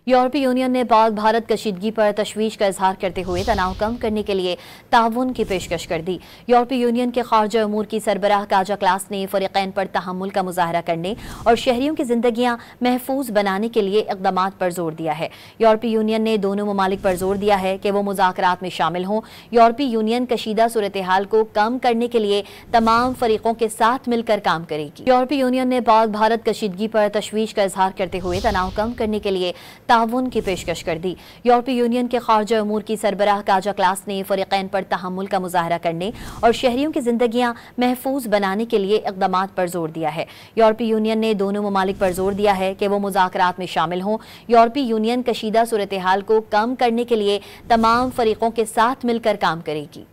यूरोपीय यूनियन ने पाक भारत कशीदगी पर तशवीश का इजहार करते हुए तनाव कम करने के लिए ताउन की पेशकश कर दी। यूरोपीय यूनियन के खारजा उमूर की सरबराह काजा क्लास ने फरीकैन पर तहम्मुल का मुजाहरा करने और शहरियों की जिंदगियां महफूज बनाने के लिए इक़दामात पर जोर दिया है। यूरोपीय यूनियन ने दोनों ममालिक पर जोर दिया है कि वो मुज़ाकरात में शामिल हों। यूरोपीय यूनियन कशीदा सूरत हाल को कम करने के लिए तमाम फरीकों के साथ मिलकर काम करेगी। यूरोपीय यूनियन ने पाक भारत कशीदगी पर तशवीश का इजहार करते हुए तनाव कम करने के लिए ताउन की पेशकश कर दी। यूरोपीय यूनियन के खारजा उमूर की सरबराह काजा क्लास ने फरीकैन पर तहम्मुल का मुजाहरा करने और शहरियों की जिंदगियां महफूज बनाने के लिए इक़दामात पर जोर दिया है। यूरोपीय यूनियन ने दोनों ममालिक पर जोर दिया है कि वो मुज़ाकरात में शामिल हों। यूरोपीय यूनियन कशीदा सूरत हाल को कम करने के लिए तमाम फरीकों के साथ मिलकर काम करेगी।